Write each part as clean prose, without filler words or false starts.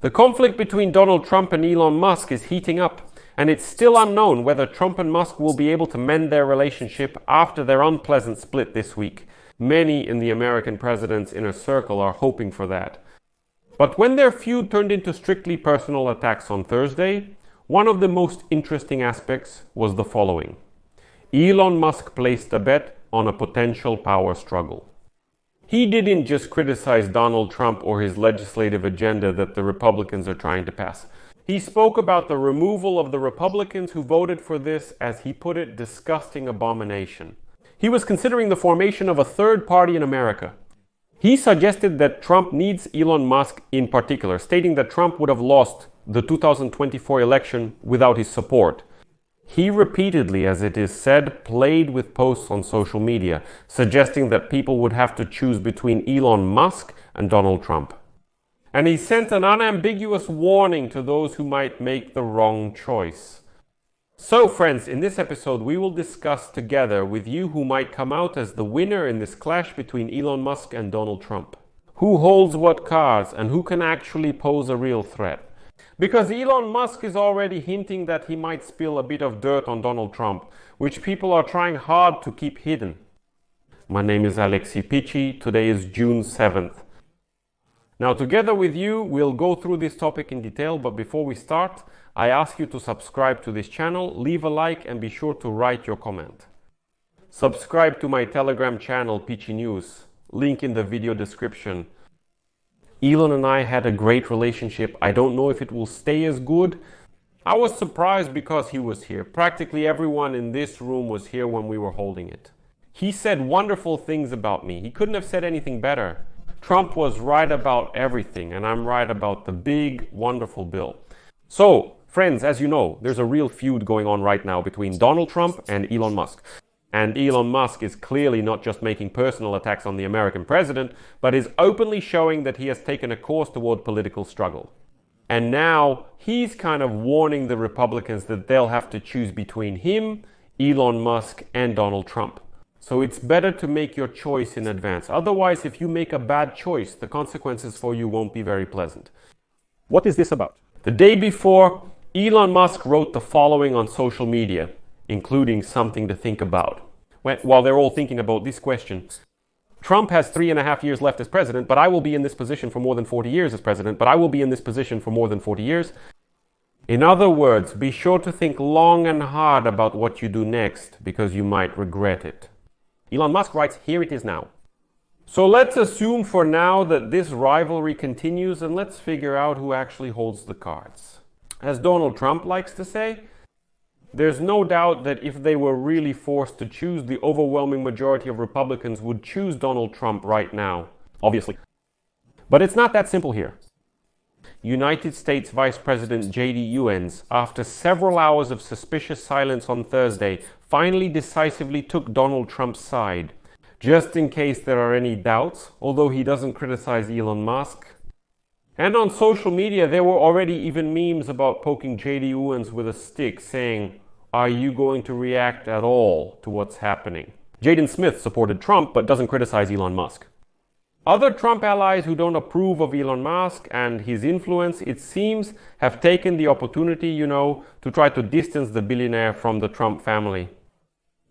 The conflict between Donald Trump and Elon Musk is heating up, and it's still unknown whether Trump and Musk will be able to mend their relationship after their unpleasant split this week. Many in the American president's inner circle are hoping for that. But when their feud turned into strictly personal attacks on Thursday, one of the most interesting aspects was the following. Elon Musk placed a bet on a potential power struggle. He didn't just criticize Donald Trump or his legislative agenda that the Republicans are trying to pass. He spoke about the removal of the Republicans who voted for this, as he put it, disgusting abomination. He was considering the formation of a third party in America. He suggested that Trump needs Elon Musk in particular, stating that Trump would have lost the 2024 election without his support. He repeatedly, as it is said, played with posts on social media, suggesting that people would have to choose between Elon Musk and Donald Trump. And he sent an unambiguous warning to those who might make the wrong choice. So friends, in this episode we will discuss together with you who might come out as the winner in this clash between Elon Musk and Donald Trump. Who holds what cards and who can actually pose a real threat. Because Elon Musk is already hinting that he might spill a bit of dirt on Donald Trump, which people are trying hard to keep hidden. My name is Alexei Pichi. Today is June 7th. Now, together with you, we'll go through this topic in detail, but before we start, I ask you to subscribe to this channel, leave a like, and be sure to write your comment. Subscribe to my Telegram channel, Pichi News, link in the video description. Elon and I had a great relationship. I don't know if it will stay as good. I was surprised because he was here. Practically everyone in this room was here when we were holding it. He said wonderful things about me. He couldn't have said anything better. Trump was right about everything, and I'm right about the big, wonderful bill. So, friends, as you know, there's a real feud going on right now between Donald Trump and Elon Musk. And Elon Musk is clearly not just making personal attacks on the American president, but is openly showing that he has taken a course toward political struggle. And now he's kind of warning the Republicans that they'll have to choose between him, Elon Musk, and Donald Trump. So it's better to make your choice in advance. Otherwise, if you make a bad choice, the consequences for you won't be very pleasant. What is this about? The day before, Elon Musk wrote the following on social media, including something to think about. While they're all thinking about this question, Trump has 3.5 years left as president, but I will be in this position for more than 40 years as president, but I will be in this position for more than 40 years. In other words, be sure to think long and hard about what you do next, because you might regret it. Elon Musk writes, here it is now. So let's assume for now that this rivalry continues, and let's figure out who actually holds the cards. As Donald Trump likes to say, there's no doubt that if they were really forced to choose, the overwhelming majority of Republicans would choose Donald Trump right now, obviously. But it's not that simple here. United States Vice President J.D. Vance, after several hours of suspicious silence on Thursday, finally decisively took Donald Trump's side. Just in case there are any doubts, although he doesn't criticize Elon Musk. And on social media, there were already even memes about poking J.D. Vance with a stick, saying, are you going to react at all to what's happening? Jaden Smith supported Trump, but doesn't criticize Elon Musk. Other Trump allies who don't approve of Elon Musk and his influence, it seems, have taken the opportunity, to try to distance the billionaire from the Trump family.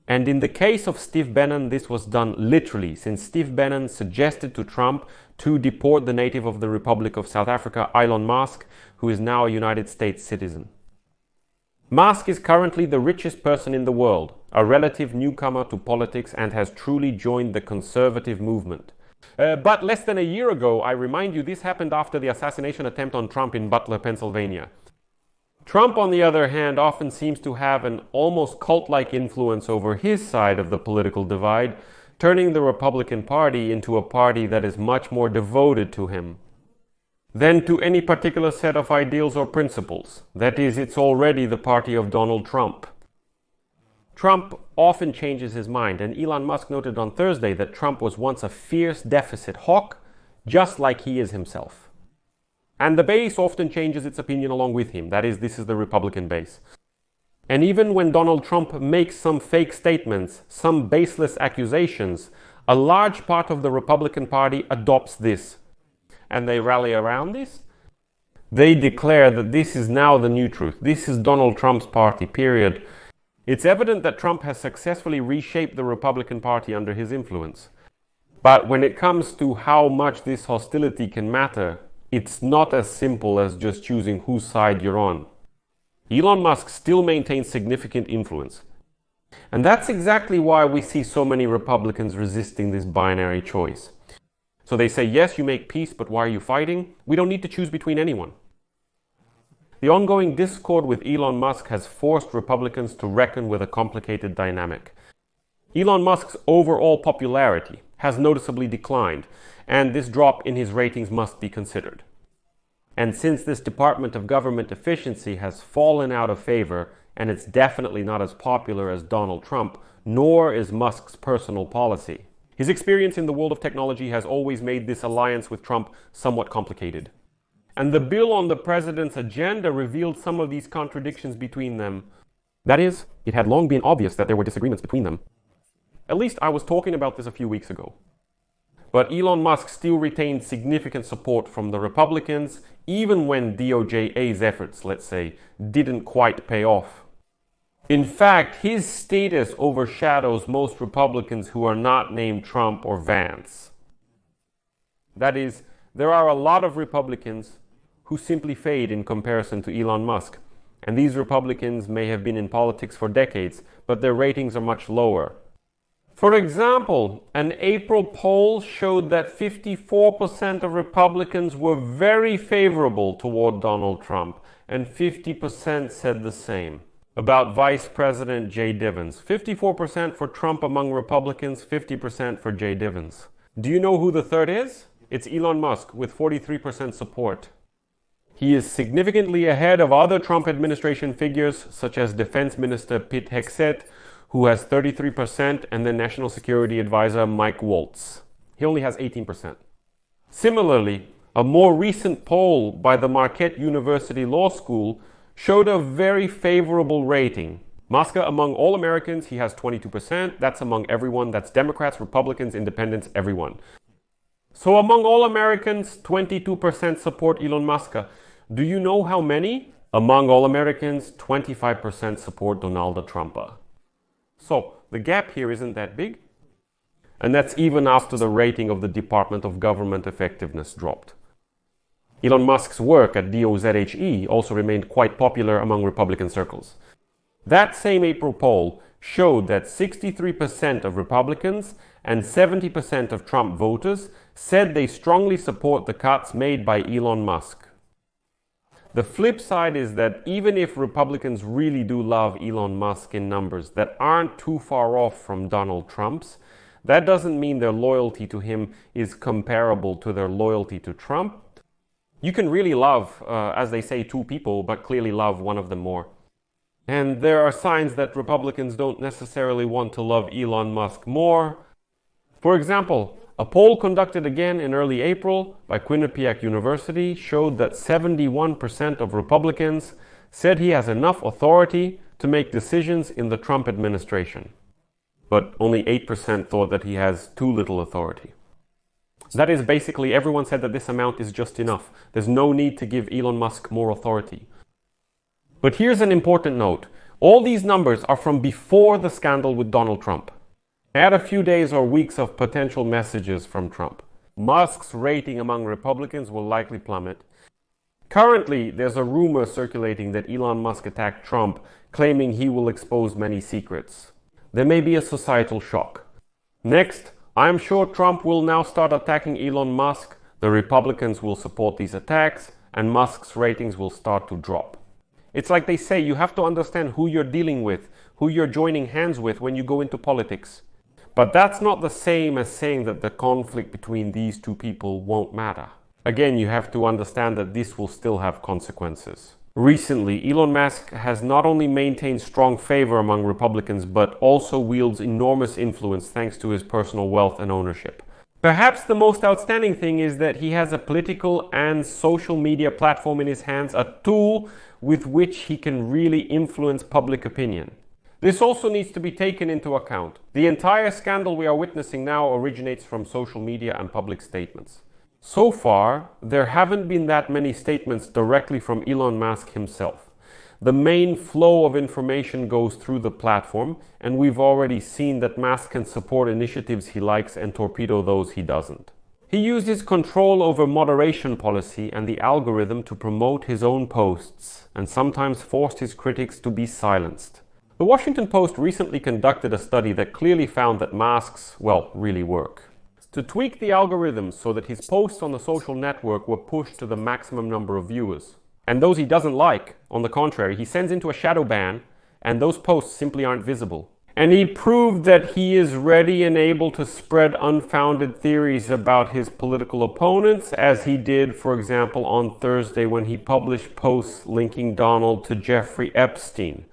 And in the case of Steve Bannon, this was done literally, since Steve Bannon suggested to Trump to deport the native of the Republic of South Africa, Elon Musk, who is now a United States citizen. Musk is currently the richest person in the world, a relative newcomer to politics, and has truly joined the conservative movement. But less than a year ago, I remind you, this happened after the assassination attempt on Trump in Butler, Pennsylvania. Trump, on the other hand, often seems to have an almost cult-like influence over his side of the political divide, turning the Republican Party into a party that is much more devoted to him than to any particular set of ideals or principles. That is, it's already the party of Donald Trump. Trump often changes his mind, and Elon Musk noted on Thursday that Trump was once a fierce deficit hawk, just like he is himself. And the base often changes its opinion along with him. That is, this is the Republican base. And even when Donald Trump makes some fake statements, some baseless accusations, a large part of the Republican Party adopts this. And they rally around this. They declare that this is now the new truth. This is Donald Trump's party, period. It's evident that Trump has successfully reshaped the Republican Party under his influence. But when it comes to how much this hostility can matter, it's not as simple as just choosing whose side you're on. Elon Musk still maintains significant influence. And that's exactly why we see so many Republicans resisting this binary choice. So they say, yes, you make peace, but why are you fighting? We don't need to choose between anyone. The ongoing discord with Elon Musk has forced Republicans to reckon with a complicated dynamic. Elon Musk's overall popularity has noticeably declined, and this drop in his ratings must be considered. And since this Department of Government Efficiency has fallen out of favor, and it's definitely not as popular as Donald Trump, nor is Musk's personal policy, his experience in the world of technology has always made this alliance with Trump somewhat complicated. And the bill on the president's agenda revealed some of these contradictions between them. That is, it had long been obvious that there were disagreements between them. At least I was talking about this a few weeks ago. But Elon Musk still retained significant support from the Republicans, even when DOJ's efforts, let's say, didn't quite pay off. In fact, his status overshadows most Republicans who are not named Trump or Vance. That is, there are a lot of Republicans who simply fade in comparison to Elon Musk. And these Republicans may have been in politics for decades, but their ratings are much lower. For example, an April poll showed that 54% of Republicans were very favorable toward Donald Trump, and 50% said the same. About Vice President Jay Divins. 54% for Trump among Republicans, 50% for Jay Divins. Do you know who the third is? It's Elon Musk with 43% support. He is significantly ahead of other Trump administration figures such as Defense Minister Pete Hegseth, who has 33%, and the National Security Advisor Mike Waltz. He only has 18%. Similarly, a more recent poll by the Marquette University Law School showed a very favorable rating. Musk, among all Americans, he has 22%. That's among everyone. That's Democrats, Republicans, Independents, everyone. So among all Americans, 22% support Elon Musk. Do you know how many? Among all Americans, 25% support Donald Trump. So the gap here isn't that big. And that's even after the rating of the Department of Government Effectiveness dropped. Elon Musk's work at DOZHE also remained quite popular among Republican circles. That same April poll showed that 63% of Republicans and 70% of Trump voters said they strongly support the cuts made by Elon Musk. The flip side is that even if Republicans really do love Elon Musk in numbers that aren't too far off from Donald Trump's, that doesn't mean their loyalty to him is comparable to their loyalty to Trump. You can really love, as they say, two people, but clearly love one of them more. And there are signs that Republicans don't necessarily want to love Elon Musk more. For example, a poll conducted again in early April by Quinnipiac University showed that 71% of Republicans said he has enough authority to make decisions in the Trump administration. But only 8% thought that he has too little authority. That is, basically everyone said that this amount is just enough. There's no need to give Elon Musk more authority. But here's an important note. All these numbers are from before the scandal with Donald Trump. Add a few days or weeks of potential messages from Trump. Musk's rating among Republicans will likely plummet. Currently, there's a rumor circulating that Elon Musk attacked Trump, claiming he will expose many secrets. There may be a societal shock. Next, I'm sure Trump will now start attacking Elon Musk, the Republicans will support these attacks, and Musk's ratings will start to drop. It's like they say, you have to understand who you're dealing with, who you're joining hands with when you go into politics. But that's not the same as saying that the conflict between these two people won't matter. Again, you have to understand that this will still have consequences. Recently, Elon Musk has not only maintained strong favor among Republicans, but also wields enormous influence thanks to his personal wealth and ownership. Perhaps the most outstanding thing is that he has a political and social media platform in his hands, a tool with which he can really influence public opinion. This also needs to be taken into account. The entire scandal we are witnessing now originates from social media and public statements. So far, there haven't been that many statements directly from Elon Musk himself. The main flow of information goes through the platform, and we've already seen that Musk can support initiatives he likes and torpedo those he doesn't. He used his control over moderation policy and the algorithm to promote his own posts, and sometimes forced his critics to be silenced. The Washington Post recently conducted a study that clearly found that masks, well, really work. To tweak the algorithms so that his posts on the social network were pushed to the maximum number of viewers. And those he doesn't like, on the contrary, he sends into a shadow ban, and those posts simply aren't visible. And he proved that he is ready and able to spread unfounded theories about his political opponents, as he did, for example, on Thursday when he published posts linking Donald to Jeffrey Epstein.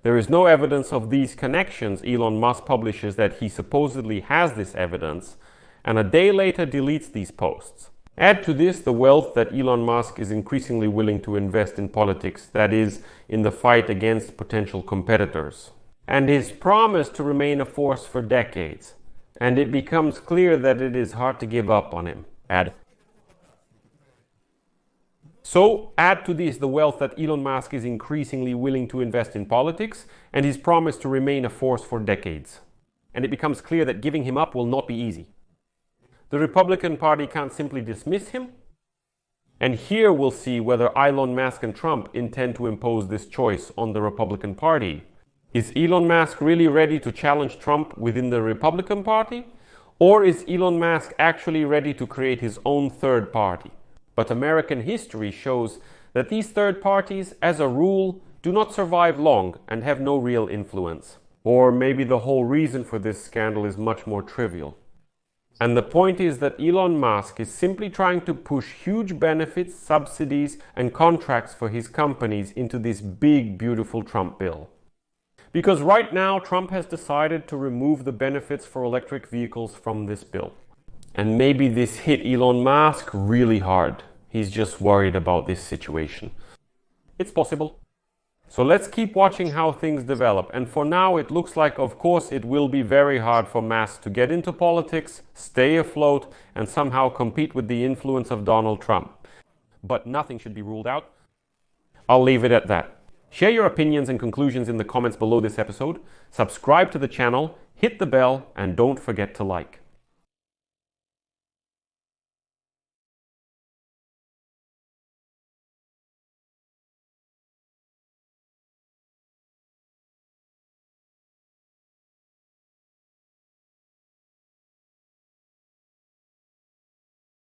There is no evidence of these connections. Elon Musk publishes that he supposedly has this evidence, and a day later deletes these posts. Add to this the wealth that Elon Musk is increasingly willing to invest in politics, that is, in the fight against potential competitors, and his promise to remain a force for decades. And it becomes clear that it is hard to give up on him. So, add to this the wealth that Elon Musk is increasingly willing to invest in politics, and his promise to remain a force for decades. And it becomes clear that giving him up will not be easy. The Republican Party can't simply dismiss him. And here we'll see whether Elon Musk and Trump intend to impose this choice on the Republican Party. Is Elon Musk really ready to challenge Trump within the Republican Party? Or is Elon Musk actually ready to create his own third party? But American history shows that these third parties, as a rule, do not survive long and have no real influence. Or maybe the whole reason for this scandal is much more trivial. And the point is that Elon Musk is simply trying to push huge benefits, subsidies, and contracts for his companies into this big, beautiful Trump bill. Because right now, Trump has decided to remove the benefits for electric vehicles from this bill. And maybe this hit Elon Musk really hard. He's just worried about this situation. It's possible. So let's keep watching how things develop. And for now, it looks like, of course, it will be very hard for Musk to get into politics, stay afloat, and somehow compete with the influence of Donald Trump. But nothing should be ruled out. I'll leave it at that. Share your opinions and conclusions in the comments below this episode. Subscribe to the channel, hit the bell, and don't forget to like.